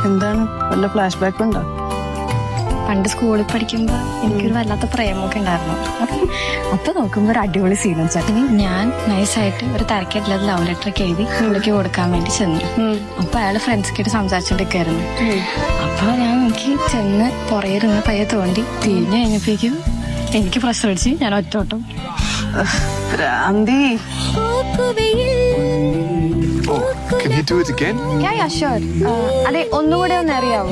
എന്താണ് വല്ല flash back ഉണ്ടോ? പണ്ട് സ്കൂളിൽ പഠിക്കുമ്പോ എനിക്കൊരു വല്ലാത്ത പ്രേമൊക്കെ ഉണ്ടായിരുന്നു. അപ്പൊ നോക്കുമ്പോ ഒരു അടിപൊളി സീനും ചേട്ടന് ഞാൻ നൈസായിട്ട് ഒരു തരക്കേട്ടില്ലാത്ത ലവ് ലെറ്റർ ഒക്കെ എഴുതി പുള്ളിക്ക് കൊടുക്കാൻ വേണ്ടി ചെന്നു. അപ്പൊ അയാള് ഫ്രണ്ട്സൊക്കെ സംസാരിച്ചോണ്ടിരിക്കായിരുന്നു. അപ്പൊ ഞാൻ നോക്കി ചെന്ന് പുറകിരുന്ന് പയ്യെ തോണ്ടി തിരിഞ്ഞു കഴിഞ്ഞപ്പോഴേക്കും എനിക്ക് പ്രശ്നം അടിച്ച് ഞാൻ ഒറ്റോട്ടം. Can you do it again? Yeah, sure. അതെ, ഒന്നുകൂടെ ഒന്ന് അറിയാവോ?